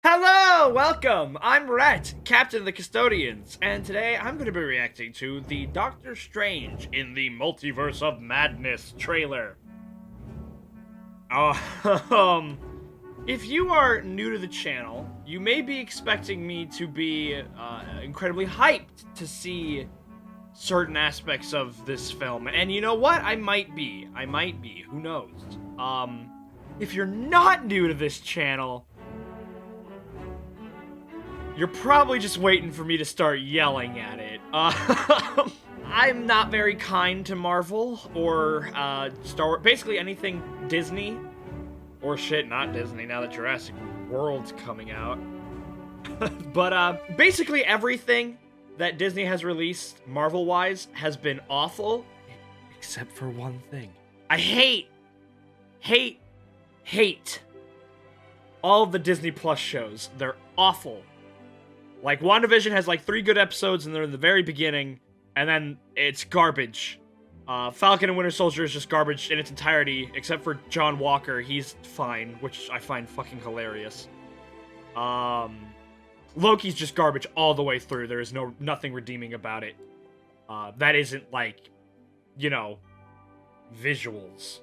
Hello, welcome! I'm Rhett, Captain of the Custodians, and today I'm going to be reacting to the Doctor Strange in the Multiverse of Madness trailer. If you are new to the channel, you may be expecting me to be incredibly hyped to see certain aspects of this film, and you know what? I might be, who knows? If you're not new to this channel, you're probably just waiting for me to start yelling at it. I'm not very kind to Marvel or Star Wars, basically anything Disney, or shit, not Disney, now that Jurassic World's coming out. But basically everything that Disney has released, Marvel-wise, has been awful, except for one thing. I hate all of the Disney Plus shows. They're awful. Like, WandaVision has, like, 3 good episodes, and they're in the very beginning, and then it's garbage. Falcon and Winter Soldier is just garbage in its entirety, except for John Walker. He's fine, which I find fucking hilarious. Loki's just garbage all the way through. There is nothing redeeming about it. That isn't, like, you know, visuals.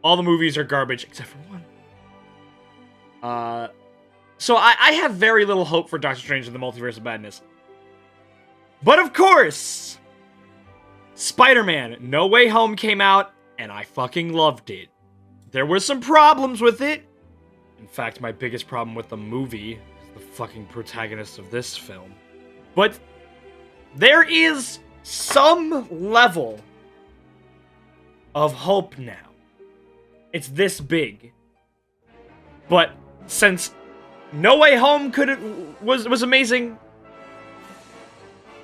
All the movies are garbage, except for one. So I have very little hope for Doctor Strange in the Multiverse of Madness. But of course, Spider-Man No Way Home came out, and I fucking loved it. There were some problems with it. In fact, my biggest problem with the movie is the fucking protagonist of this film. But there is some level of hope now. It's this big. But since No Way Home was amazing,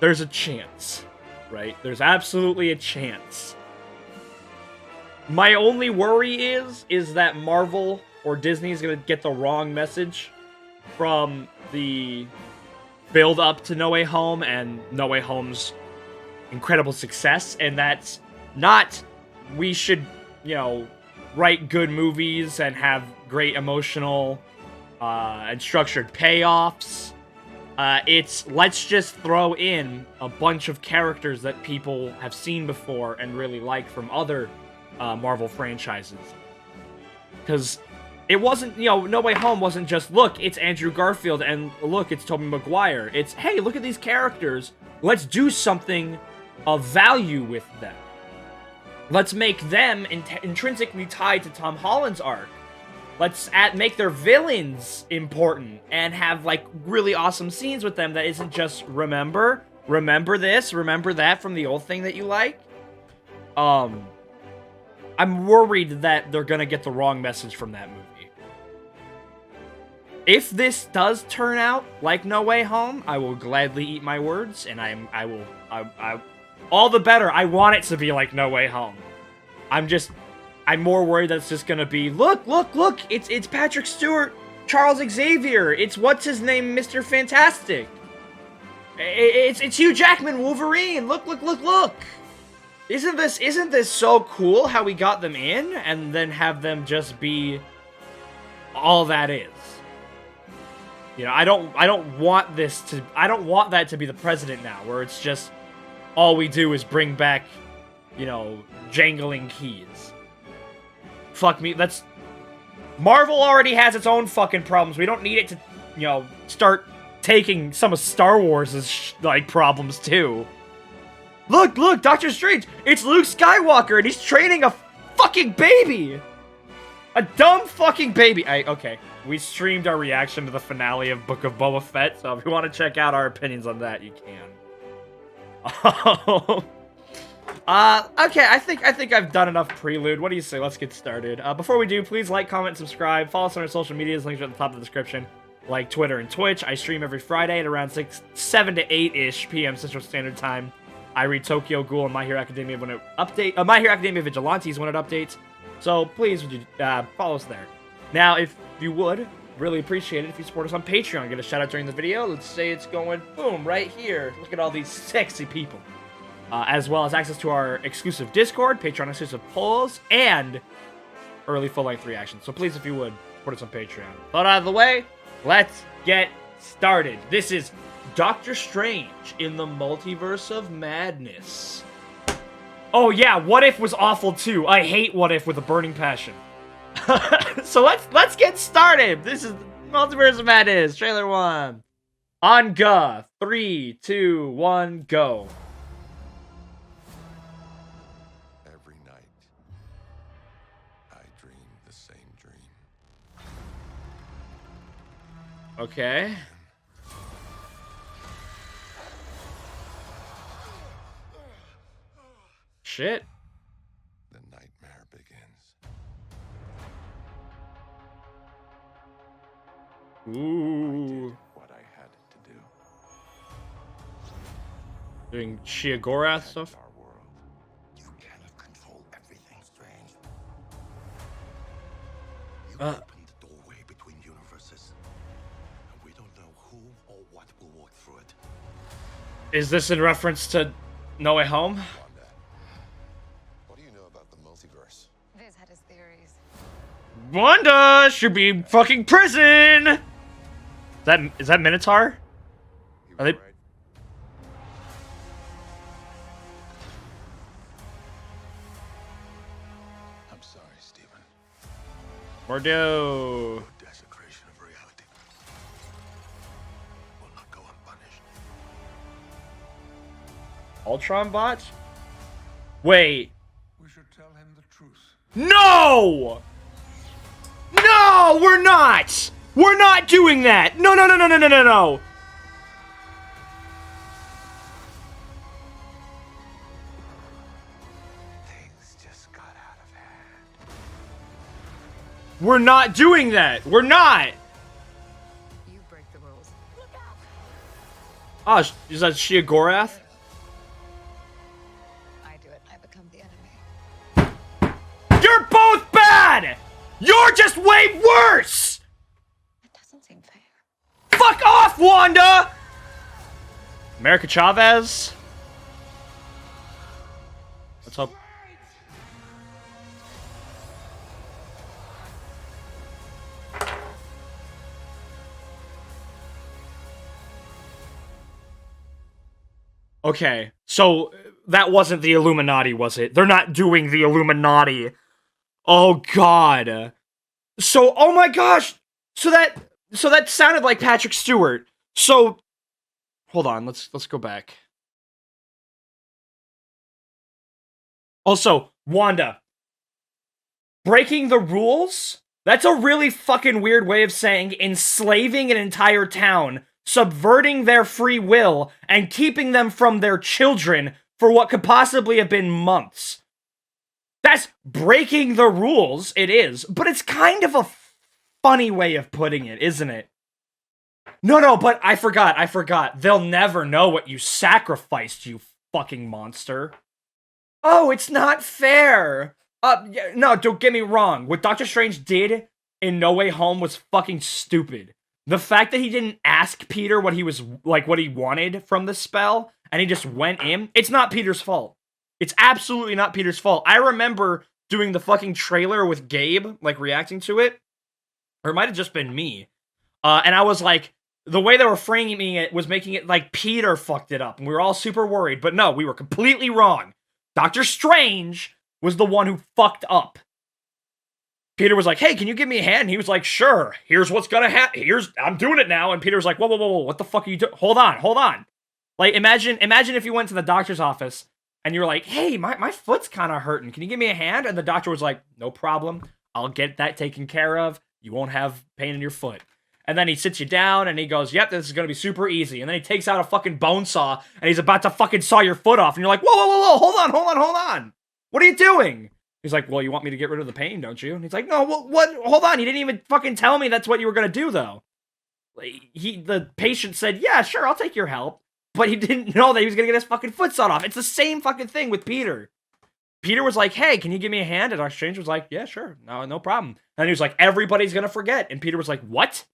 there's a chance, right? There's absolutely a chance. My only worry is that Marvel or Disney is gonna get the wrong message from the build up to No Way Home and No Way Home's incredible success, and that's not, we should, you know, write good movies and have great emotional and structured payoffs. It's, let's just throw in a bunch of characters that people have seen before and really like from other Marvel franchises. Because it wasn't, you know, No Way Home wasn't just, look, it's Andrew Garfield, and look, it's Tobey Maguire. It's, hey, look at these characters. Let's do something of value with them. Let's make them intrinsically tied to Tom Holland's arc. Let's make their villains important and have, like, really awesome scenes with them that isn't just, remember this, remember that from the old thing that you like. I'm worried that they're gonna get the wrong message from that movie. If this does turn out like No Way Home, I will gladly eat my words, and I will all the better. I want it to be like No Way Home. I'm more worried that it's just gonna be, look, it's Patrick Stewart, Charles Xavier, it's what's his name, Mr. Fantastic. It's Hugh Jackman, Wolverine, look. Isn't this so cool how we got them in and then have them just be all that is? You know, I don't want that to be the precedent now, where it's just all we do is bring back, you know, jangling keys. Fuck me, Marvel already has its own fucking problems. We don't need it to, you know, start taking some of Star Wars' like, problems, too. Look, Doctor Strange! It's Luke Skywalker, and he's training a fucking baby! A dumb fucking baby! Okay, we streamed our reaction to the finale of Book of Boba Fett, so if you want to check out our opinions on that, you can. Okay, I think I've done enough prelude. What do you say? Let's get started. Before we do, please like, comment, subscribe. Follow us on our social medias. Links are at the top of the description. Like Twitter and Twitch. I stream every Friday at around 7 to 8-ish p.m. Central Standard Time. I read Tokyo Ghoul and My Hero Academia when it updates. My Hero Academia Vigilantes when it updates. So please, would you follow us there. Now, if you would, really appreciate it if you support us on Patreon. Get a shout out during the video. Let's say it's going boom right here. Look at all these sexy people. As well as access to our exclusive Discord, Patreon exclusive polls, and early full-length reactions. So please, if you would, support us on Patreon. But out of the way, let's get started. This is Doctor Strange in the Multiverse of Madness. Oh yeah, What If was awful too. I hate What If with a burning passion. So let's get started. This is Multivers of Madness, trailer 1. On go. 3, 2, 1, go. Every night, I dream the same dream. Okay. Shit. The nightmare begins. Ooh. What I had to do. Doing Shia-Gorath stuff. Our world. You cannot control everything, Strange. You opened the doorway between universes, and we don't know who or what will walk through it. Is this in reference to No Way Home? Wanda, what do you know about the multiverse? Viz had his theories. Wanda should be in fucking prison. Is that Minotaur? He Are was they? right. I'm sorry, Stephen. Mordo. Your desecration of reality will not go unpunished. Ultron bot? Wait. We should tell him the truth. No! No, we're not! We're not doing that! No, no, no, no, no, no, no, no! Things just got out of hand. We're not doing that! We're not! You break the rules. Oh, is that Shia-Gorath? I do it. I become the enemy. You're both bad! You're just way worse! It doesn't seem fair. Fuck off, Wanda! America Chavez? Let's hope. Okay, so that wasn't the Illuminati, was it? They're not doing the Illuminati. Oh god. So, oh my gosh! So that sounded like Patrick Stewart. So, hold on, let's go back. Also, Wanda. Breaking the rules? That's a really fucking weird way of saying enslaving an entire town, subverting their free will, and keeping them from their children for what could possibly have been months. That's breaking the rules, it is, but it's kind of a funny way of putting it, isn't it? No, but I forgot. They'll never know what you sacrificed, you fucking monster. Oh, it's not fair. No, don't get me wrong. What Doctor Strange did in No Way Home was fucking stupid. The fact that he didn't ask Peter what he was, like, what he wanted from the spell, and he just went in, it's not Peter's fault. It's absolutely not Peter's fault. I remember doing the fucking trailer with Gabe, like, reacting to it. Or it might have just been me. And I was like, the way they were framing it was making it like Peter fucked it up. And we were all super worried. But no, we were completely wrong. Doctor Strange was the one who fucked up. Peter was like, hey, can you give me a hand? And he was like, sure. Here's what's gonna happen. I'm doing it now. And Peter was like, whoa, what the fuck are you doing? Hold on. Like, imagine if you went to the doctor's office and you're like, hey, my foot's kind of hurting. Can you give me a hand? And the doctor was like, no problem. I'll get that taken care of. You won't have pain in your foot. And then he sits you down and he goes, yep, this is going to be super easy. And then he takes out a fucking bone saw and he's about to fucking saw your foot off. And you're like, whoa, hold on. What are you doing? He's like, well, you want me to get rid of the pain, don't you? And he's like, no, what? Hold on. You didn't even fucking tell me that's what you were going to do, though. The patient said, yeah, sure, I'll take your help. But he didn't know that he was going to get his fucking foot sawed off. It's the same fucking thing with Peter. Peter was like, hey, can you give me a hand? And Doctor Strange was like, yeah, sure. No problem. And he was like, everybody's going to forget. And Peter was like, what?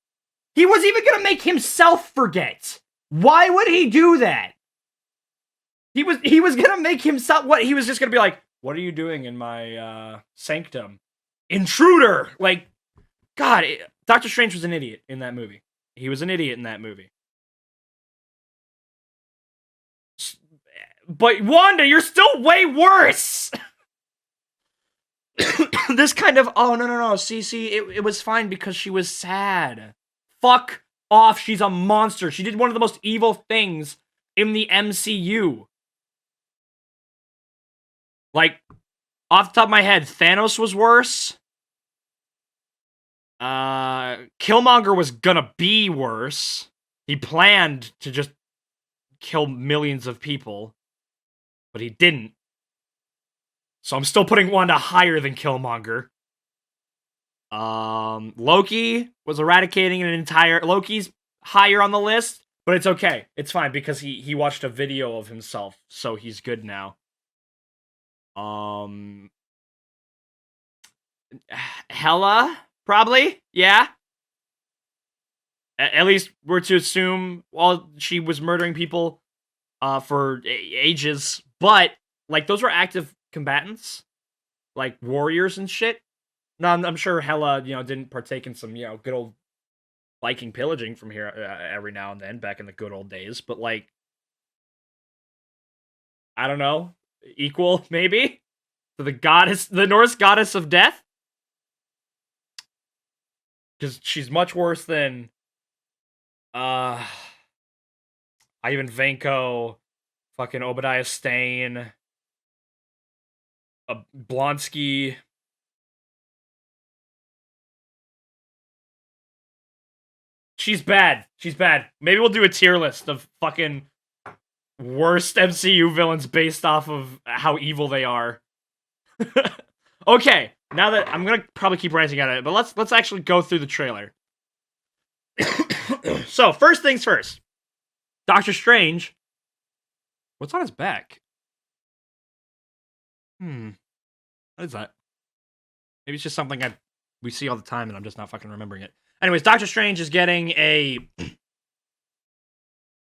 He was even going to make himself forget. Why would he do that? He was going to make himself, what? He was just going to be like, what are you doing in my sanctum? Intruder! Like, God, Doctor Strange was an idiot in that movie. He was an idiot in that movie. But Wanda, you're still way worse! This kind of, oh, no. See, it was fine because she was sad. Fuck off, she's a monster. She did one of the most evil things in the MCU. Like, off the top of my head, Thanos was worse. Killmonger was gonna be worse. He planned to just kill millions of people, but he didn't. So I'm still putting Wanda higher than Killmonger. Loki was eradicating an entire... Loki's higher on the list, but it's okay. It's fine because he watched a video of himself, so he's good now. Hela, probably, yeah. At least we're to assume, well, she was murdering people for ages, but, like, those were active combatants, like warriors and shit. No, I'm sure Hela, didn't partake in some, good old Viking pillaging from here every now and then, back in the good old days, but, like, I don't know, equal, maybe, to the Norse goddess of death? Because she's much worse than, Ivan Vanko, fucking Obadiah Stane, Blonsky. She's bad. She's bad. Maybe we'll do a tier list of fucking worst MCU villains based off of how evil they are. Okay, now that I'm gonna probably keep ranting at it, but let's actually go through the trailer. So, first things first. Doctor Strange. What's on his back? What is that? Maybe it's just something we see all the time and I'm just not fucking remembering it. Anyways, Doctor Strange is getting a...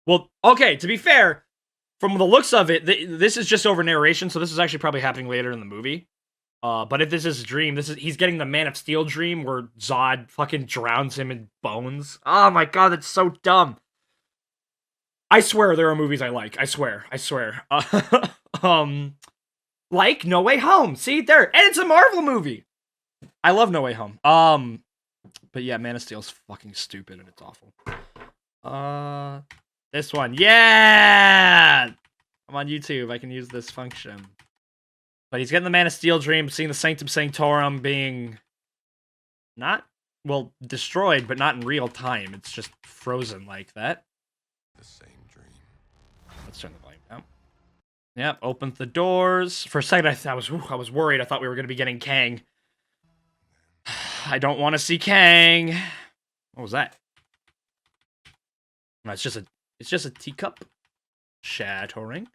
Well, okay, to be fair, from the looks of it, this is just over narration, so this is actually probably happening later in the movie. But if this is a dream, he's getting the Man of Steel dream where Zod fucking drowns him in bones. Oh my god, that's so dumb. I swear there are movies I like. I swear. Like No Way Home. See, there. And it's a Marvel movie. I love No Way Home. But yeah, Man of Steel's fucking stupid and it's awful. This one. Yeah! I'm on YouTube. I can use this function. But he's getting the Man of Steel dream, seeing the Sanctum Sanctorum being not, well, destroyed, but not in real time. It's just frozen like that. The same dream. Let's turn the volume down. Yep, opens the doors. For a second, I was worried. I thought we were going to be getting Kang. I don't want to see Kang. What was that? No, it's just a teacup. Shattering.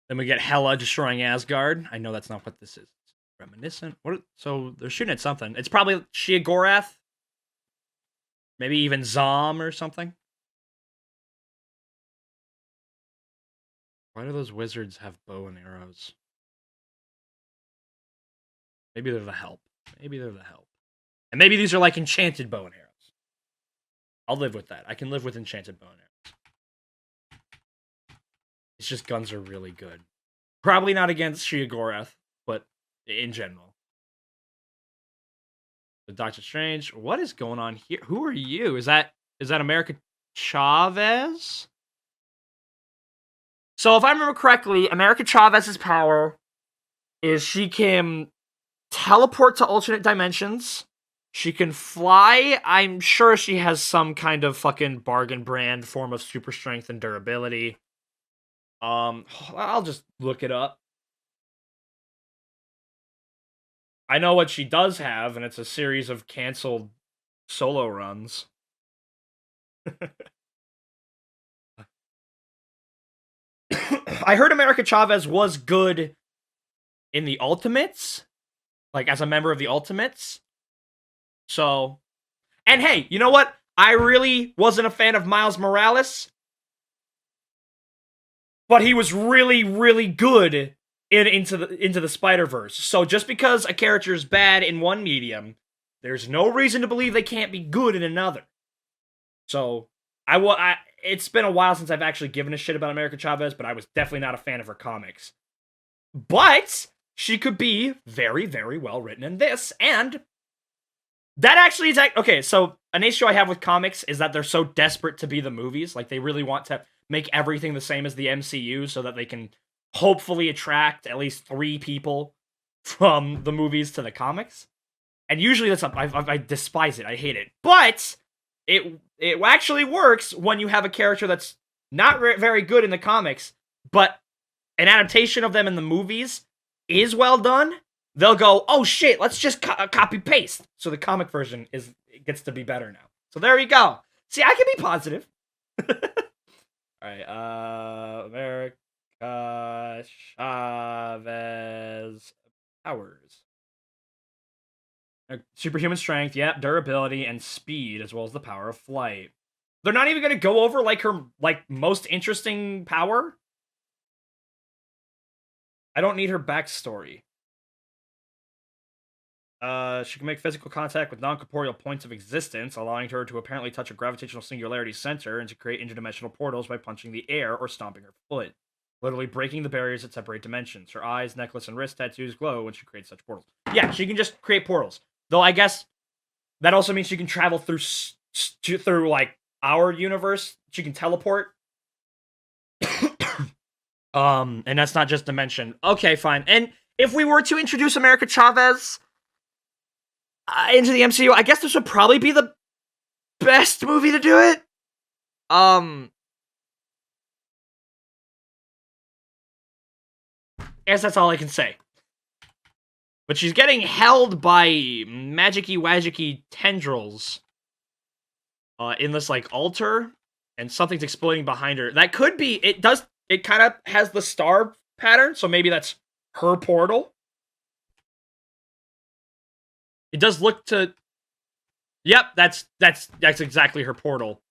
Then we get Hela destroying Asgard. I know that's not what this is. It's reminiscent. So they're shooting at something. It's probably Shia-Gorath. Maybe even Zom or something. Why do those wizards have bow and arrows? Maybe they're the help. And maybe these are like enchanted bow and arrows. I'll live with that. I can live with enchanted bow and arrows. It's just guns are really good. Probably not against Shia-Gorath, but in general. The Doctor Strange. What is going on here? Who are you? Is that America Chavez? So if I remember correctly, America Chavez's power is she can teleport to alternate dimensions. She can fly. I'm sure she has some kind of fucking bargain brand form of super strength and durability. I'll just look it up. I know what she does have, and it's a series of canceled solo runs. I heard America Chavez was good in the Ultimates, like as a member of the Ultimates. So, and hey, you know what? I really wasn't a fan of Miles Morales, but he was really, really good into the Spider-Verse. So just because a character is bad in one medium, there's no reason to believe they can't be good in another. So it's been a while since I've actually given a shit about America Chavez, but I was definitely not a fan of her comics. But she could be very, very well written in this, and that actually is okay. So an issue I have with comics is that they're so desperate to be the movies, like they really want to make everything the same as the MCU, so that they can hopefully attract at least 3 people from the movies to the comics. And usually that's I despise it. I hate it. But it actually works when you have a character that's not very good in the comics, but an adaptation of them in the movies is well done. They'll go, oh shit, let's just copy paste. So the comic version gets to be better now. So there you go. See, I can be positive. All right, America Chavez powers. Superhuman strength, yep, durability, and speed, as well as the power of flight. They're not even gonna go over like her most interesting power. I don't need her backstory. She can make physical contact with non-corporeal points of existence, allowing her to apparently touch a gravitational singularity center and to create interdimensional portals by punching the air or stomping her foot, literally breaking the barriers that separate dimensions. Her eyes, necklace, and wrist tattoos glow when she creates such portals. Yeah, she can just create portals. Though I guess that also means she can travel through like our universe. She can teleport. And that's not just dimension. Okay, fine. And if we were to introduce America Chavez into the MCU, I guess this would probably be the best movie to do it. Guess that's all I can say. But she's getting held by magicy wagicky tendrils in this like altar, and something's exploding behind her. That could be it kind of has the star pattern, so maybe that's her portal. It does look to yep, that's exactly her portal.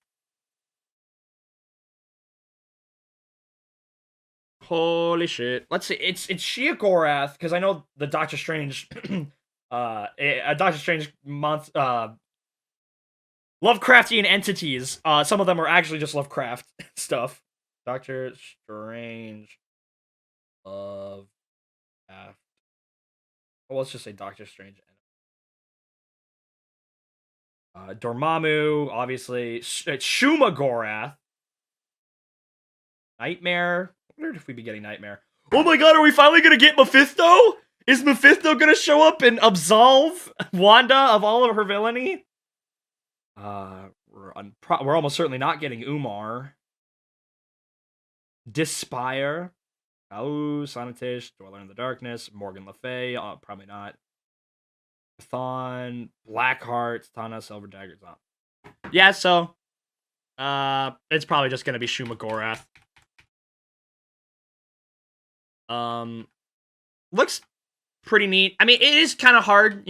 Holy shit. Let's see. It's Shia Gorath, because I know the Doctor Strange a Doctor Strange Lovecraftian entities. Some of them are actually just Lovecraft stuff. Doctor Strange Lovecraft. Well, let's just say Doctor Strange. Dormammu, obviously. Shuma Gorath. Nightmare. I wondered if we'd be getting Nightmare. Oh my god, are we finally gonna get Mephisto? Is Mephisto gonna show up and absolve Wanda of all of her villainy? We're almost certainly not getting Umar. Despire. Oh, Sonatish, Dweller in the Darkness, Morgan Le Fay, probably not. Thon, Blackheart, Tana, Silver Dagger, yeah, so it's probably just gonna be Shuma Gorath. Looks pretty neat. I mean, it is kind of hard,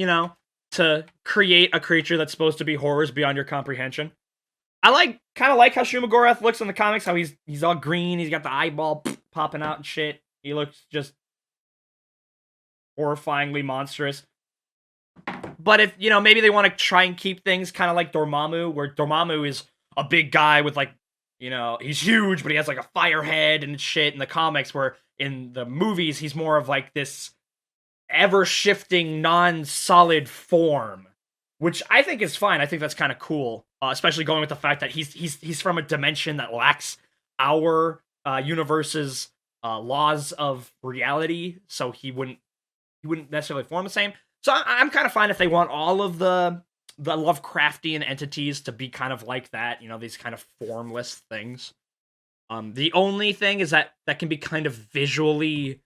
to create a creature that's supposed to be horrors beyond your comprehension. I kind of like how Shuma Gorath looks in the comics, how he's all green, he's got the eyeball popping out and shit. He looks just horrifyingly monstrous. But if, maybe they want to try and keep things kind of like Dormammu, where Dormammu is a big guy with he's huge, but he has like a fire head and shit in the comics, where in the movies, he's more of like this ever-shifting, non-solid form, which I think is fine. I think that's kind of cool, especially going with the fact that he's from a dimension that lacks our universe's laws of reality, so he wouldn't necessarily form the same. So I'm kind of fine if they want all of the Lovecraftian entities to be kind of like that, these kind of formless things. The only thing is that can be kind of visually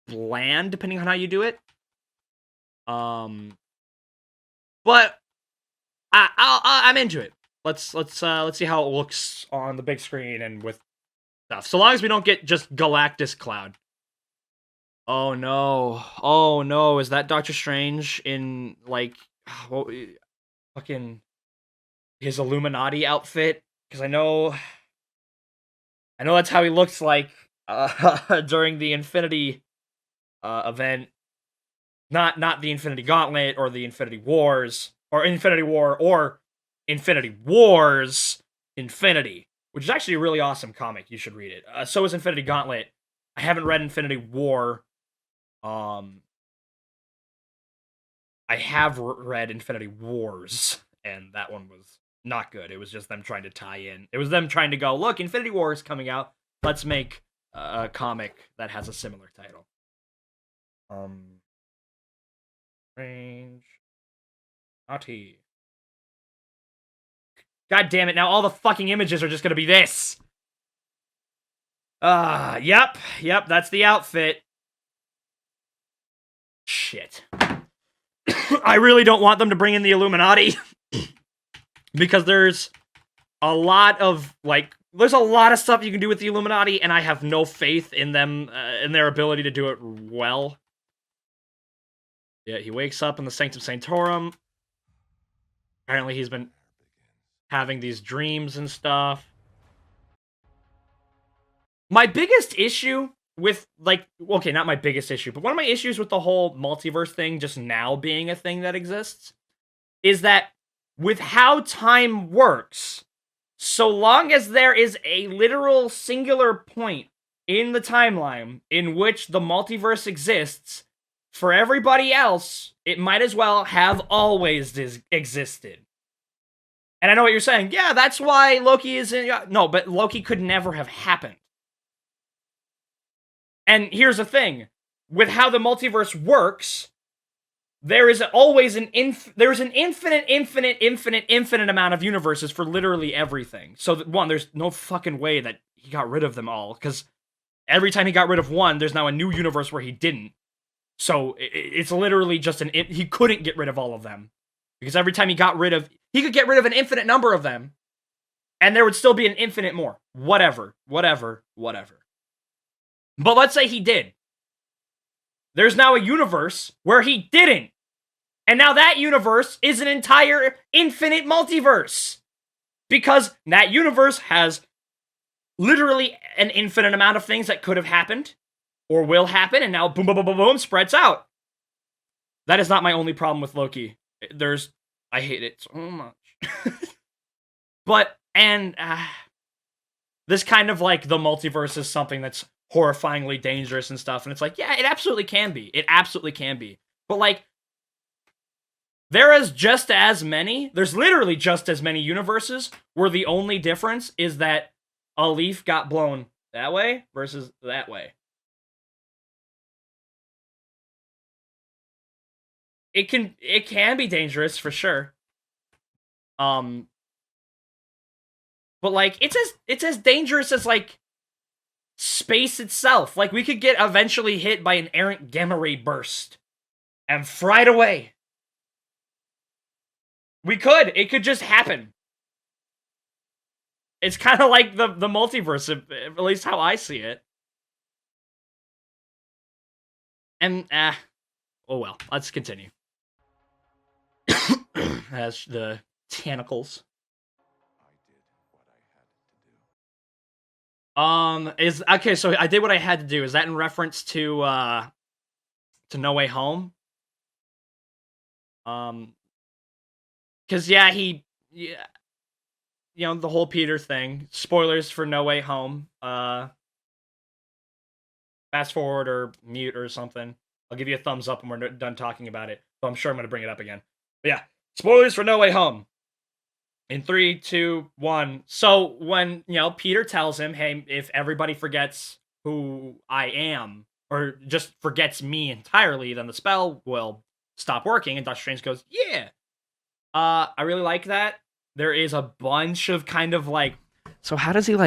bland depending on how you do it. But I'm into it. Let's see how it looks on the big screen and with stuff. So long as we don't get just Galactus Cloud. Oh no, is that Doctor Strange in fucking his Illuminati outfit? Because I know that's how he looks like during the Infinity event. Not the Infinity Gauntlet or the Infinity Wars or Infinity War or Infinity Wars. Infinity, which is actually a really awesome comic. You should read it. So is Infinity Gauntlet. I haven't read Infinity War. I have read Infinity Wars, and that one was not good. It was just them trying to tie in. It was them trying to go, look, Infinity War is coming out. Let's make a comic that has a similar title. Strange. Naughty. God damn it, now all the fucking images are just gonna be this. Yep, that's the outfit. Shit. I really don't want them to bring in the Illuminati. Because there's a lot of, there's a lot of stuff you can do with the Illuminati, and I have no faith in them, in their ability to do it well. Yeah, he wakes up in the Sanctum Sanctorum. Apparently he's been having these dreams and stuff. My biggest issue with, okay, not my biggest issue, but one of my issues with the whole multiverse thing just now being a thing that exists is that with how time works, so long as there is a literal singular point in the timeline in which the multiverse exists, for everybody else, it might as well have always existed. And I know what you're saying. Yeah, that's why Loki is in... No, but Loki could never have happened. And here's the thing. With how the multiverse works, there is always there's an infinite amount of universes for literally everything. So, one, there's no fucking way that he got rid of them all, because every time he got rid of one, there's now a new universe where he didn't. So, it's literally just he couldn't get rid of all of them. Because every time he could get rid of an infinite number of them, and there would still be an infinite more. Whatever. But let's say he did. There's now a universe where he didn't. And now that universe is an entire infinite multiverse. Because that universe has literally an infinite amount of things that could have happened or will happen, and now boom, boom, boom, boom, boom, spreads out. That is not my only problem with Loki. I hate it so much. But, this kind of, the multiverse is something that's horrifyingly dangerous and stuff, and it's yeah, it absolutely can be. It absolutely can be. But, there's literally just as many universes where the only difference is that a leaf got blown that way versus that way. It can be dangerous for sure. But it's as dangerous as space itself. We could get eventually hit by an errant gamma ray burst and fried away. It could just happen. It's kind of like the multiverse, at least how I see it. And oh well, let's continue. As the tentacles. Okay, so I did what I had to do. Is that in reference to No Way Home? Cause yeah, the whole Peter thing. Spoilers for No Way Home. Fast forward or mute or something. I'll give you a thumbs up when we're done talking about it. So I'm sure I'm gonna bring it up again. But yeah, spoilers for No Way Home. In 3, 2, 1. So when, Peter tells him, hey, if everybody forgets who I am, or just forgets me entirely, then the spell will stop working. And Doctor Strange goes, yeah. I really like that. There is a bunch of kind of so how does he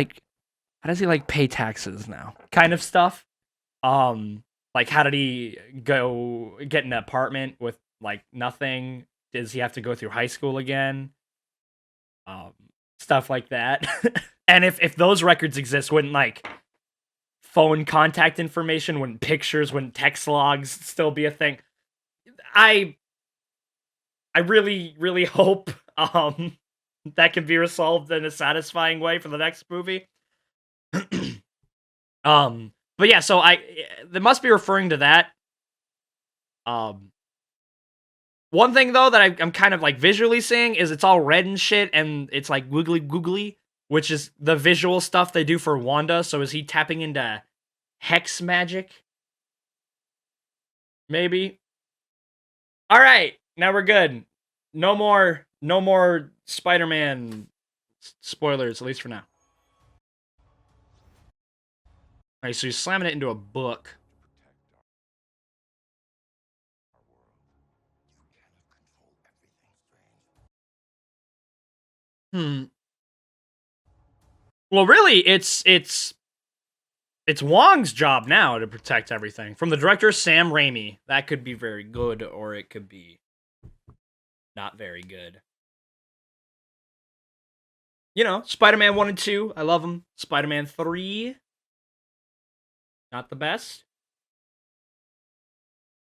pay taxes now? Kind of stuff. How did he go get an apartment with nothing? Does he have to go through high school again? Stuff like that. And if those records exist, wouldn't phone contact information, wouldn't pictures, wouldn't text logs still be a thing? I really, really hope that can be resolved in a satisfying way for the next movie. But yeah, so they must be referring to that. One thing though that I'm kind of visually seeing is it's all red and shit, and it's googly. which is the visual stuff they do for Wanda. So is he tapping into hex magic? Maybe. All right, now we're good. No more Spider-Man spoilers, at least for now. All right, so he's slamming it into a book. Well, really, it's Wong's job now to protect everything. From the director Sam Raimi, that could be very good, or it could be not very good. You know, Spider-Man 1 and 2, I love them. Spider-Man 3, not the best.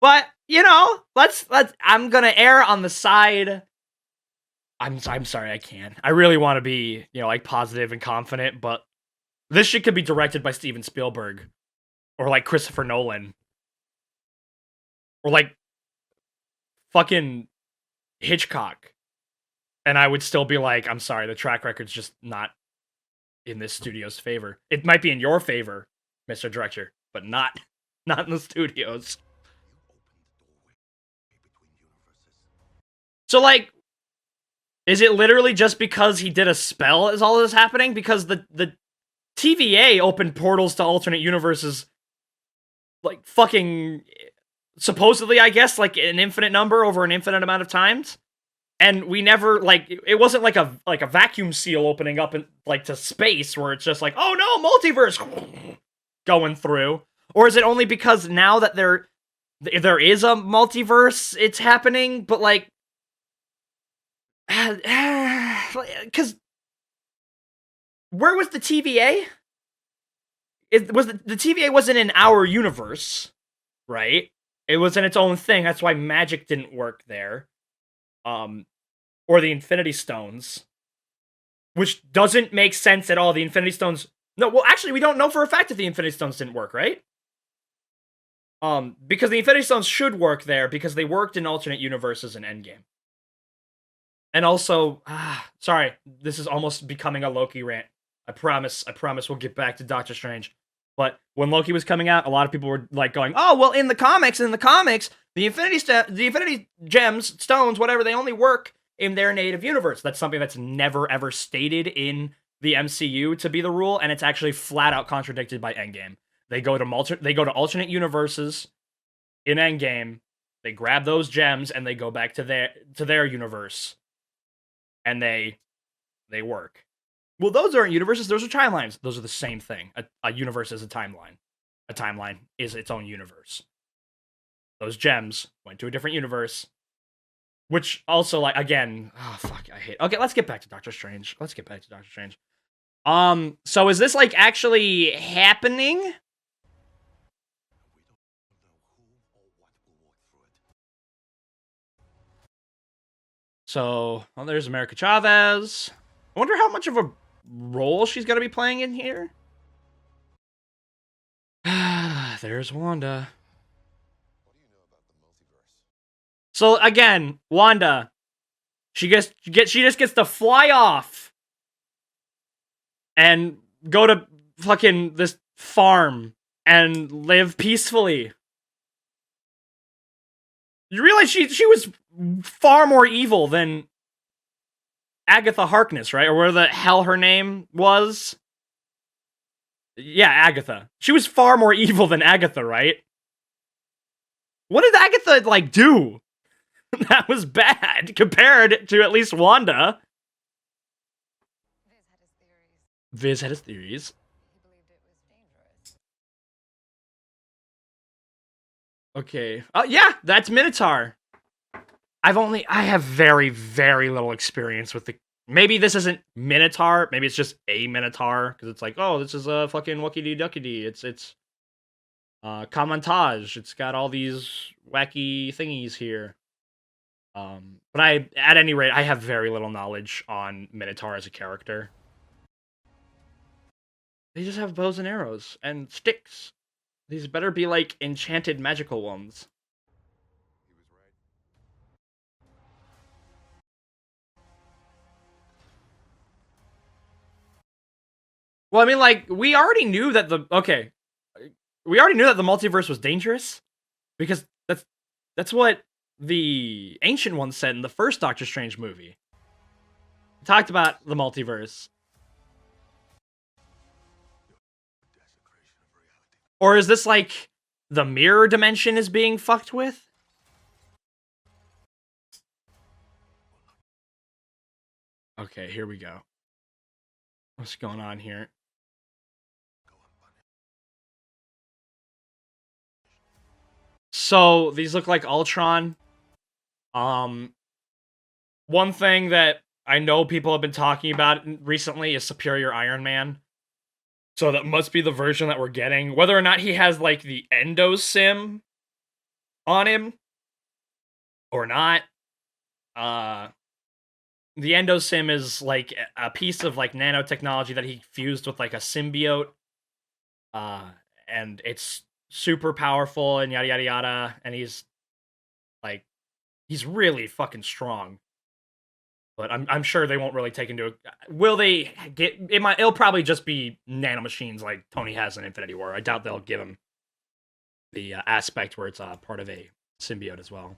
But, you know, let's I'm gonna err on the side. I'm sorry, I can't. I really want to be, you know, like positive and confident, but this shit could be directed by Steven Spielberg. Or like Christopher Nolan. Or like fucking Hitchcock. And I would still be like, I'm sorry, the track record's just not in this studio's favor. It might be in your favor, Mr. Director, but not in the studios. So like, is it literally just because he did a spell is all this happening? Because the TVA opened portals to alternate universes like fucking supposedly, I guess, like an infinite number over an infinite amount of times. And we never, like, it wasn't like a vacuum seal opening up in, like, to space where it's just like, oh no, multiverse going through. Or is it only because now that there is a multiverse, it's happening, but like, because where was the TVA? The TVA wasn't in our universe, right? It was in its own thing. That's why magic didn't work there. Or the Infinity Stones, which doesn't make sense at all. The Infinity Stones. No, well, actually, we don't know for a fact if the Infinity Stones didn't work, right? Because the Infinity Stones should work there because they worked in alternate universes in Endgame. And also, sorry, this is almost becoming a Loki rant. I promise we'll get back to Doctor Strange. But when Loki was coming out, a lot of people were like going, "Oh, well, in the comics, the Infinity Gems, stones, whatever, they only work in their native universe." That's something that's never ever stated in the MCU to be the rule, and it's actually flat out contradicted by Endgame. They go to alternate universes in Endgame. They grab those gems and they go back to their universe, and they work. Well, those aren't universes, those are timelines. Those are the same thing. A universe is a timeline. A timeline is its own universe. Those gems went to a different universe. Which also, like, again, oh, fuck, I hate... Okay, let's get back to Doctor Strange. So is this, like, actually happening? So, well, there's America Chavez. I wonder how much of a role she's going to be playing in here. There's Wanda. So again, Wanda, she just gets to fly off and go to fucking this farm and live peacefully. You realize she was far more evil than Agatha Harkness, right? Or where the hell her name was? Yeah, Agatha. She was far more evil than Agatha, right? What did Agatha, like, do? That was bad compared to at least Wanda. Viz had his theories. He believed it was dangerous. Okay. Oh, yeah, that's Minotaur. I have very, very little experience with the... Maybe this isn't Minotaur. Maybe it's just a Minotaur. Because it's like, oh, this is a fucking wuckity-duckity. It's Commentage. It's got all these wacky thingies here. But at any rate, I have very little knowledge on Minotaur as a character. They just have bows and arrows and sticks. These better be like enchanted magical ones. Well, I mean, like, we already knew that the multiverse was dangerous because that's what the Ancient One said in the first Doctor Strange movie. He talked about the multiverse. Or is this like the mirror dimension is being fucked with? Okay, here we go. What's going on here? So these look like Ultron. One thing that I know people have been talking about recently is Superior Iron Man. So that must be the version that we're getting. Whether or not he has like the endo sim on him or not. The endo sim is like a piece of like nanotechnology that he fused with like a symbiote. And it's super powerful and yada yada yada. And he's really fucking strong. But I'm sure they won't really take into it. Will they get it? It'll probably just be nanomachines like Tony has in Infinity War. I doubt they'll give him the aspect where it's part of a symbiote as well.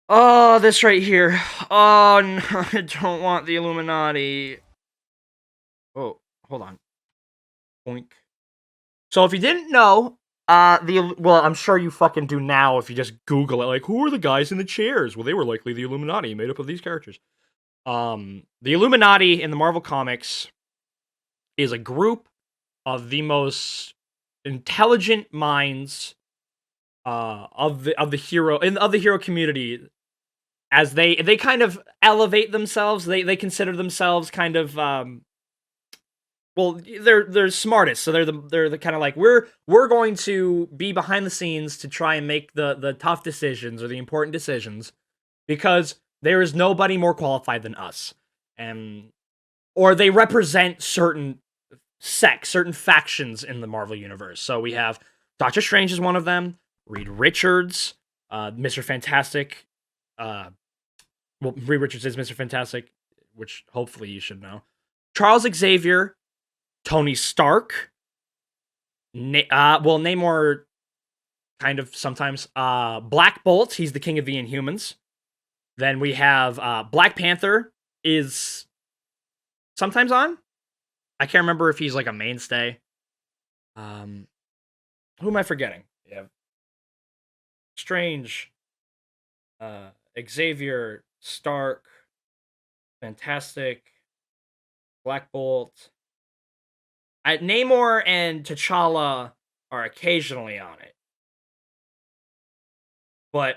Oh, this right here. Oh no, I don't want the Illuminati. Oh, hold on. Boink. So if you didn't know, well, I'm sure you fucking do now if you just Google it. Like, who are the guys in the chairs? Well, they were likely the Illuminati, made up of these characters. The Illuminati in the Marvel Comics is a group of the most intelligent minds of the hero community. As they kind of elevate themselves, they consider themselves kind of well, they're smartest, so they're the kind of like we're going to be behind the scenes to try and make the tough decisions or the important decisions because there is nobody more qualified than us, and or they represent certain sects, certain factions in the Marvel universe. So we have Doctor Strange is one of them, Reed Richards, Mr. Fantastic. Well, Reed Richards is Mr. Fantastic, which hopefully you should know. Charles Xavier, Tony Stark, Namor, kind of sometimes. Black Bolt, he's the king of the Inhumans. Then we have Black Panther is sometimes on. I can't remember if he's like a mainstay. Who am I forgetting? Yeah, Strange, Xavier, Stark, Fantastic, Black Bolt. Namor and T'Challa are occasionally on it. But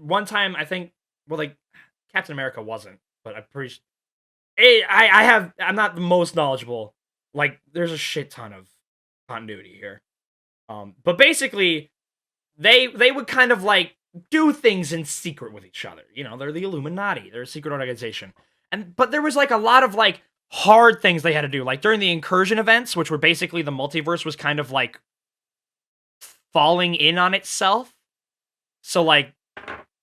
one time I think, well, like Captain America wasn't, but I'm pretty I'm not the most knowledgeable. Like there's a shit ton of continuity here. But basically they would kind of like do things in secret with each other. You know, they're the Illuminati. They're a secret organization. But there was like a lot of like hard things they had to do. Like during the incursion events, which were basically the multiverse was kind of like falling in on itself. So like,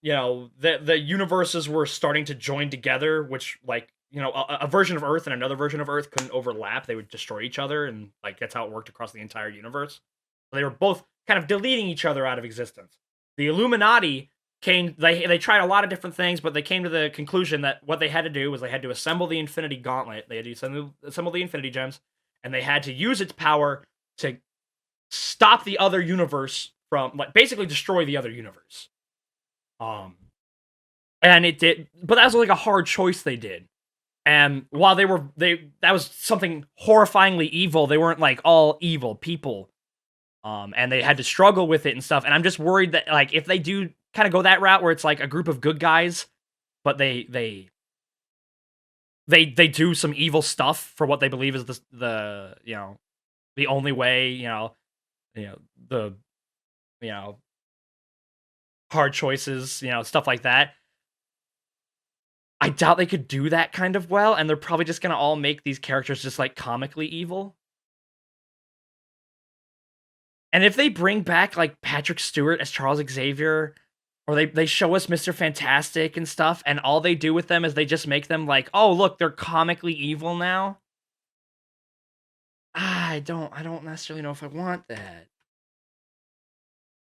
you know, the universes were starting to join together, which like, you know, a version of Earth and another version of Earth couldn't overlap. They would destroy each other, and like that's how it worked across the entire universe. So they were both kind of deleting each other out of existence. The Illuminati they tried a lot of different things, but they came to the conclusion that what they had to do was they had to assemble the Infinity Gauntlet. They had to assemble the Infinity Gems, and they had to use its power to stop the other universe from, like, basically destroy the other universe. And it did, but that was like a hard choice they did. And while that was something horrifyingly evil, they weren't like all evil people. And they had to struggle with it and stuff. And I'm just worried that like if they do kind of go that route where it's like a group of good guys, but they do some evil stuff for what they believe is the you know, the only way, the hard choices, stuff like that. I doubt they could do that kind of well, and they're probably just gonna all make these characters just like comically evil. And if they bring back like Patrick Stewart as Charles Xavier, or they show us Mr. Fantastic and stuff, and all they do with them is they just make them like, oh look, they're comically evil now. I don't necessarily know if I want that.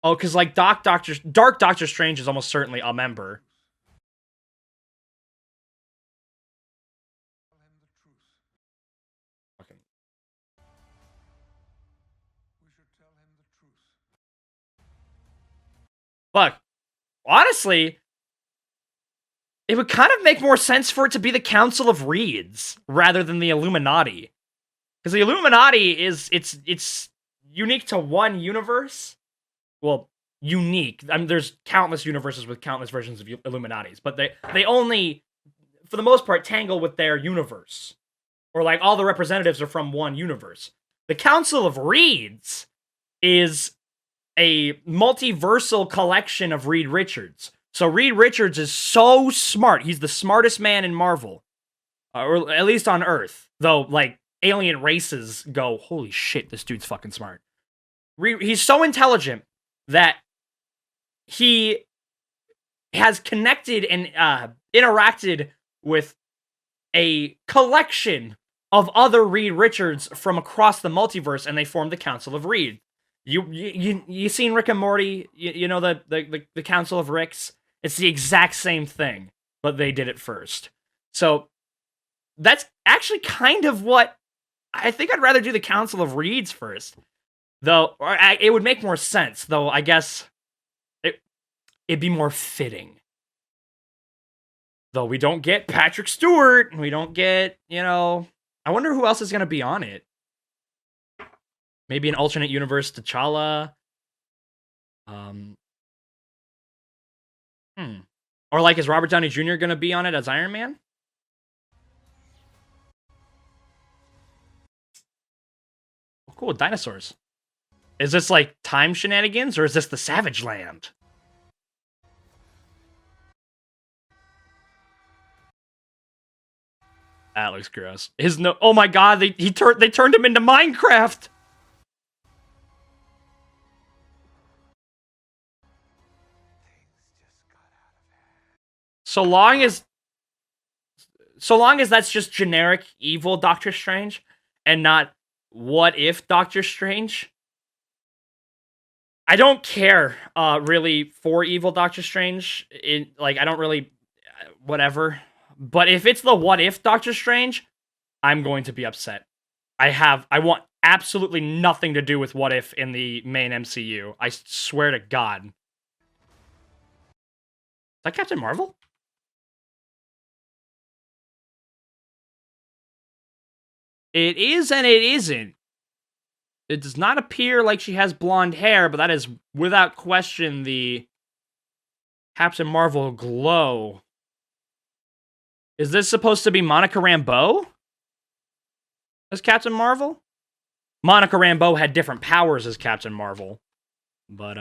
Oh, because like Dark Doctor Strange is almost certainly a member. Okay. Look, honestly, it would kind of make more sense for it to be the Council of Reeds rather than the Illuminati. Because the Illuminati is it's unique to one universe. Well, unique. I mean, there's countless universes with countless versions of Illuminatis, but they only, for the most part, tangle with their universe. Or like all the representatives are from one universe. The Council of Reeds is a multiversal collection of Reed Richards. So Reed Richards is so smart. He's the smartest man in Marvel. Or at least on Earth. Though, like, alien races go, holy shit, this dude's fucking smart. He's so intelligent that he has connected and interacted with a collection of other Reed Richards from across the multiverse, and they formed the Council of Reed. You seen Rick and Morty? You know the Council of Ricks? It's the exact same thing, but they did it first. So that's actually kind of what I think. I'd rather do the Council of Reeds first, though. It would make more sense, though. I guess it'd be more fitting. Though we don't get Patrick Stewart, we don't get, I wonder who else is going to be on it. Maybe an alternate universe T'Challa. Or like, is Robert Downey Jr. going to be on it as Iron Man? Oh, cool, dinosaurs. Is this like time shenanigans, or is this the Savage Land? That looks gross. Oh my god, they turned him into Minecraft. So long as that's just generic evil Doctor Strange and not what if Doctor Strange, I don't care really for evil Doctor Strange. I don't really whatever. But if it's the what if Doctor Strange, I'm going to be upset. I want absolutely nothing to do with what if in the main MCU. I swear to God. Is that Captain Marvel? It is and it isn't. It does not appear like she has blonde hair, but that is without question the Captain Marvel glow. Is this supposed to be Monica Rambeau as Captain Marvel? Monica Rambeau had different powers as Captain Marvel, but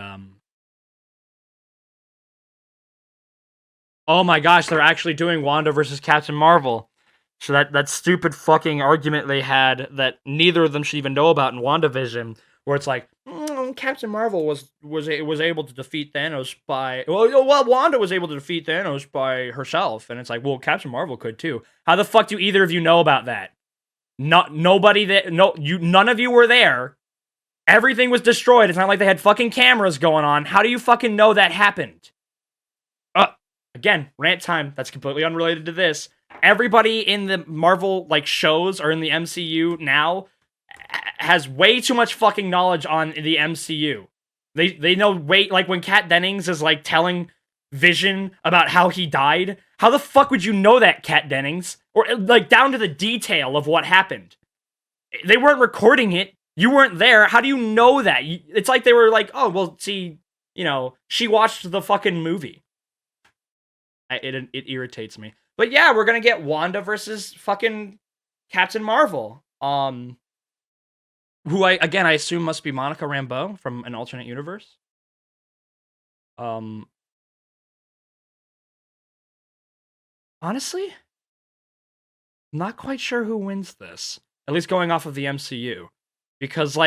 oh my gosh, they're actually doing Wanda versus Captain Marvel. So that stupid fucking argument they had that neither of them should even know about in WandaVision, where it's like, Captain Marvel was able to defeat Thanos by Wanda was able to defeat Thanos by herself, and it's like, well, Captain Marvel could too. How the fuck do either of you know about that? Nobody that none of you were there. Everything was destroyed. It's not like they had fucking cameras going on. How do you fucking know that happened? Again, rant time. That's completely unrelated to this. Everybody in the Marvel shows or in the MCU now has way too much fucking knowledge on the MCU. They know when Kat Dennings is telling Vision about how he died. How the fuck would you know that, Kat Dennings? Or down to the detail of what happened. They weren't recording it. You weren't there. How do you know that? It's like they were like, oh, well, see, she watched the fucking movie. It irritates me. But yeah, we're gonna get Wanda versus fucking Captain Marvel. Who I assume must be Monica Rambeau from an alternate universe. Honestly, I'm not quite sure who wins this. At least going off of the MCU. Because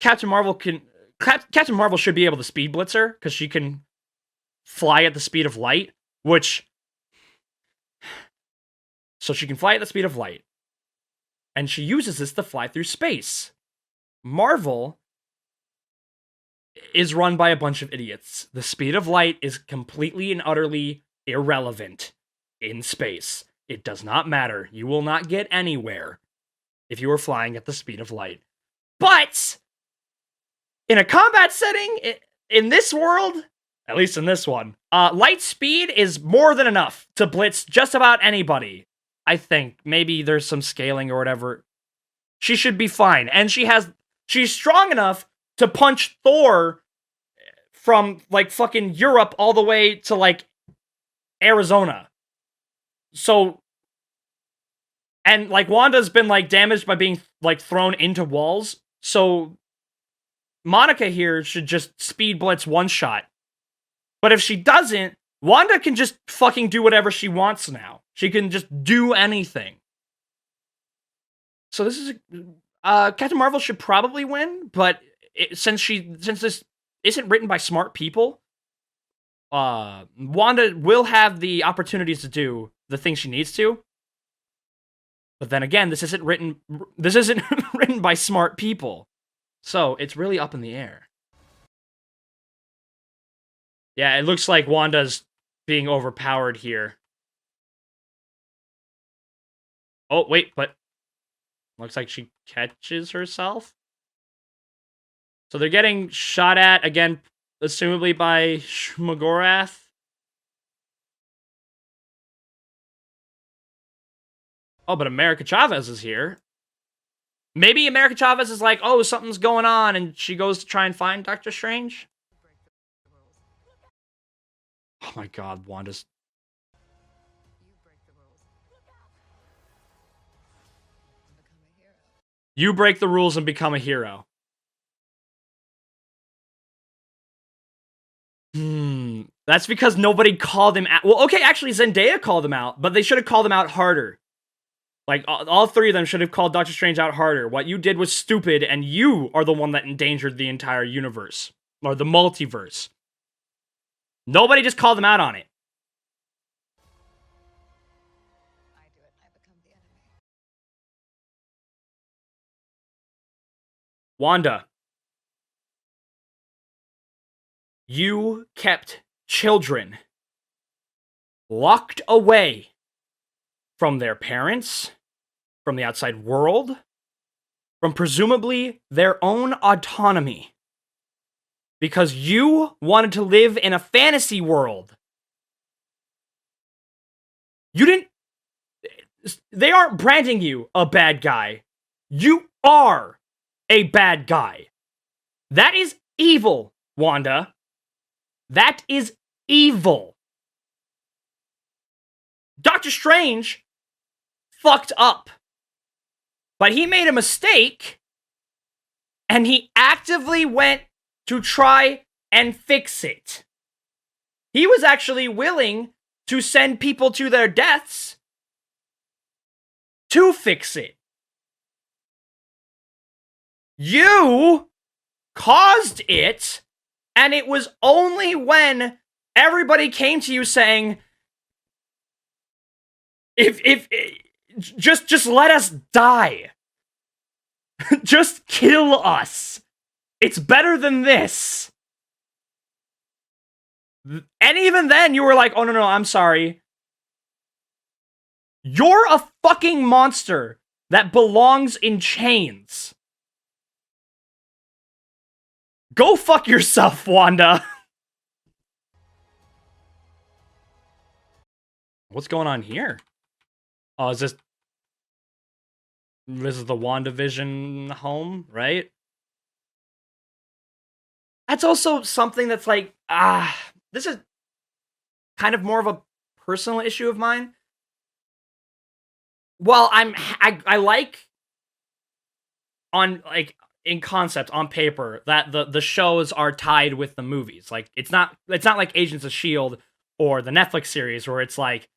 Captain Marvel Captain Marvel should be able to speed blitz her because she can fly at the speed of light, so she can fly at the speed of light. And she uses this to fly through space. Marvel is run by a bunch of idiots. The speed of light is completely and utterly irrelevant in space. It does not matter. You will not get anywhere if you are flying at the speed of light. But in a combat setting, in this world, at least in this one, light speed is more than enough to blitz just about anybody. I think maybe there's some scaling or whatever. She should be fine. And she's strong enough to punch Thor from like fucking Europe all the way to like Arizona. So, and like Wanda's been like damaged by being like thrown into walls. So Monica here should just speed blitz one shot. But if she doesn't, Wanda can just fucking do whatever she wants now. She can just do anything. So this is Captain Marvel should probably win, but since this isn't written by smart people, Wanda will have the opportunities to do the things she needs to. But then again, this isn't written written by smart people. So it's really up in the air. Yeah, it looks like Wanda's being overpowered here. Oh, wait, but looks like she catches herself. So they're getting shot at, again, assumably by Shmogorath. Oh, but America Chavez is here. Maybe America Chavez is like, oh, something's going on, and she goes to try and find Doctor Strange. Oh my god, Wanda's... You break the rules and become a hero. That's because nobody called him out. Well, okay, actually, Zendaya called him out, but they should have called him out harder. Like, all three of them should have called Doctor Strange out harder. What you did was stupid, and you are the one that endangered the entire universe. Or the multiverse. Nobody just called him out on it. I do it, I become the enemy. Wanda. You kept children locked away from their parents, from the outside world, from presumably their own autonomy. Because you wanted to live in a fantasy world. You didn't... They aren't branding you a bad guy. You are a bad guy. That is evil, Wanda. That is evil. Doctor Strange fucked up. But he made a mistake, and he actively went to try and fix it. He was actually willing to send people to their deaths to fix it. You caused it, and it was only when everybody came to you saying, just let us die. Just kill us. It's better than this. And even then, you were like, oh, no, I'm sorry. You're a fucking monster that belongs in chains. Go fuck yourself, Wanda. What's going on here? Oh, is this... This is the WandaVision home, right? That's also something that's like, this is kind of more of a personal issue of mine. Well, I like on, like, in concept, on paper, that the shows are tied with the movies. Like, it's not like Agents of S.H.I.E.L.D. or the Netflix series where it's like,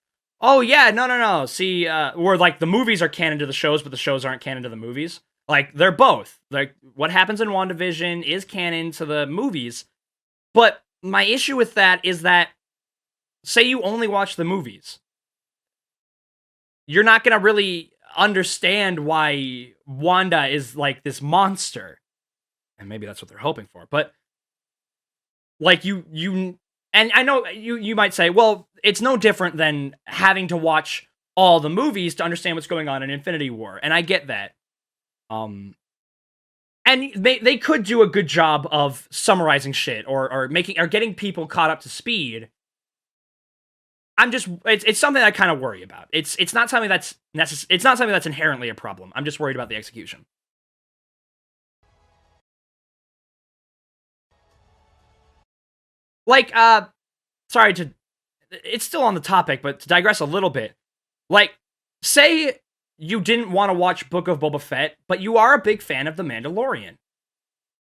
oh yeah, no. See, where like the movies are canon to the shows, but the shows aren't canon to the movies. Like, they're both. Like, what happens in WandaVision is canon to the movies. But my issue with that is that, say you only watch the movies, you're not gonna really understand why Wanda is like this monster. And maybe that's what they're hoping for. But like and I know you might say, well, it's no different than having to watch all the movies to understand what's going on in Infinity War. And I get that. And they could do a good job of summarizing shit or getting people caught up to speed. It's something I kind of worry about. It's not something that's it's not something that's inherently a problem. I'm just worried about the execution. Like, sorry to, it's still on the topic, but to digress a little bit, like, say you didn't want to watch Book of Boba Fett, but you are a big fan of The Mandalorian.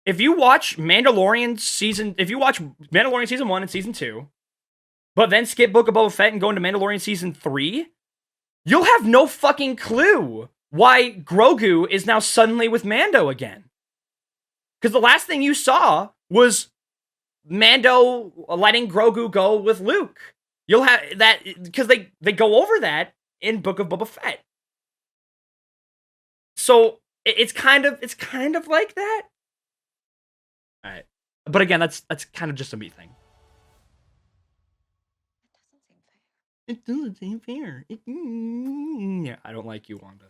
If you watch Mandalorian season 1 and season 2, but then skip Book of Boba Fett and go into Mandalorian season 3, you'll have no fucking clue why Grogu is now suddenly with Mando again. Because the last thing you saw was Mando letting Grogu go with Luke. You'll have that because they go over that in Book of Boba Fett. So it's kind of like that. All right, but again, that's kind of just a me thing. It doesn't seem fair. It doesn't seem fair. Yeah, I don't like you, Wanda.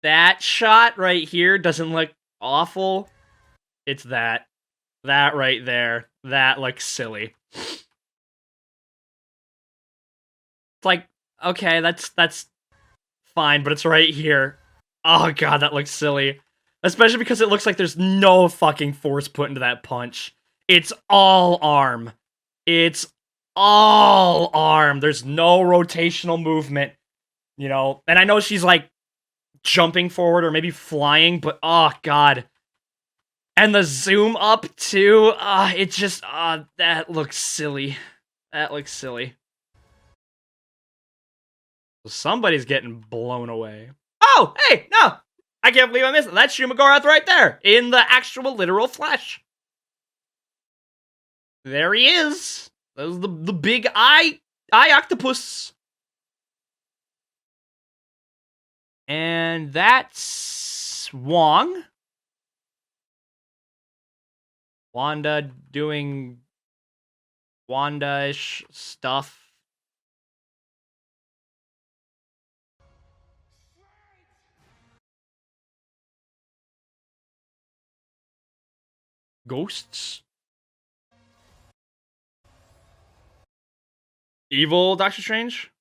That shot right here doesn't look awful. It's that right there. That looks silly. It's like, okay, that's fine, but it's right here. Oh god, that looks silly. Especially because it looks like there's no fucking force put into that punch. It's all arm. It's all arm. There's no rotational movement, you know? And I know she's like jumping forward or maybe flying, but oh god. And the zoom up too. It just that looks silly. That looks silly. Somebody's getting blown away. Oh, hey, no! I can't believe I missed it. That's Shumagorath right there, in the actual literal flesh. There he is. There's the big eye octopus. And that's Wong. Wanda doing Wanda-ish stuff. Ghosts? Evil Doctor Strange?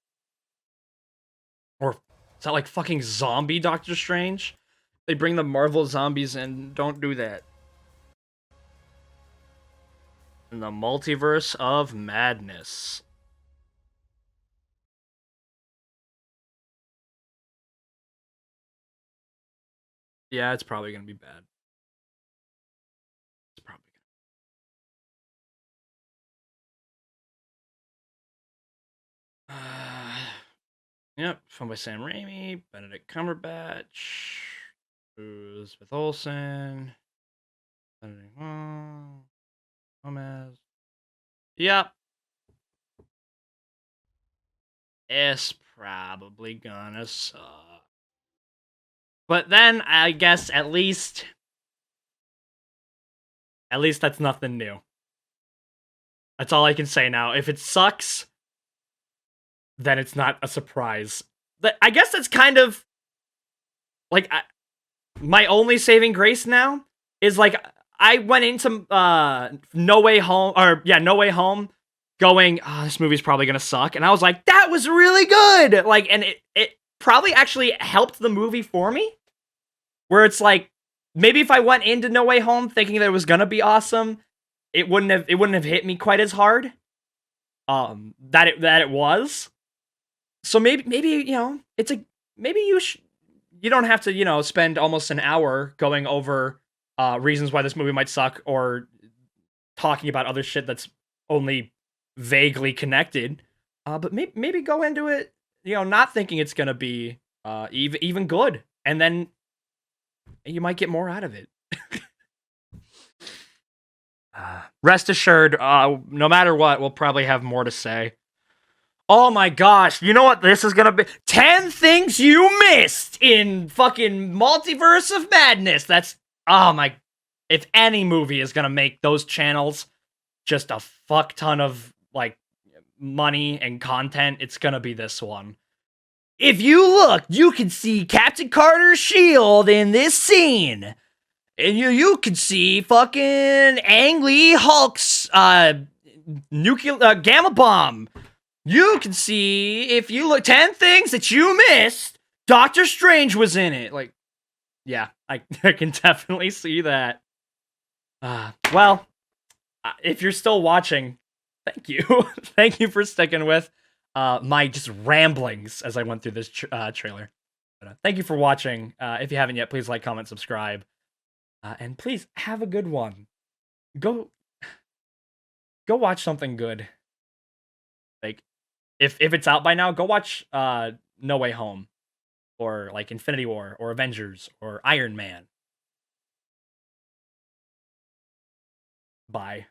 Or is that like fucking zombie Doctor Strange? They bring the Marvel zombies in. Don't do that. In the Multiverse of Madness. Yeah, it's probably gonna be bad. It's probably gonna. Yep, filmed by Sam Raimi, Benedict Cumberbatch, Elizabeth Olsen, Benedict Gomez. Yep. It's probably gonna suck. But then, I guess, at least that's nothing new. That's all I can say now. If it sucks, then it's not a surprise. I guess that's kind of, like, my only saving grace now is, like, I went into No Way Home, going, oh, this movie's probably gonna suck. And I was like, that was really good! Like, and it probably actually helped the movie for me. Where it's like, maybe if I went into No Way Home thinking that it was gonna be awesome, it wouldn't have hit me quite as hard. That it was. So maybe you know, maybe you don't have to, you know, spend almost an hour going over reasons why this movie might suck or talking about other shit that's only vaguely connected. But maybe go into it, not thinking it's gonna be even good, and then you might get more out of it. Rest assured, no matter what, we'll probably have more to say. Oh my gosh, you know what this is gonna be? 10 things you missed in fucking Multiverse of Madness. Oh my, if any movie is gonna make those channels just a fuck ton of, like, money and content, it's gonna be this one. If you look, you can see Captain Carter's shield in this scene. And you can see fucking Ang Lee Hulk's nuclear gamma bomb. You can see, if you look, 10 things that you missed. Doctor Strange was in it. Like, yeah, I can definitely see that. Well, if you're still watching, thank you. Thank you for sticking with my just ramblings as I went through this trailer. But, thank you for watching. If you haven't yet, please like, comment, subscribe. And please have a good one. Go watch something good. Like, if it's out by now, go watch No Way Home, or like Infinity War, or Avengers, or Iron Man. Bye.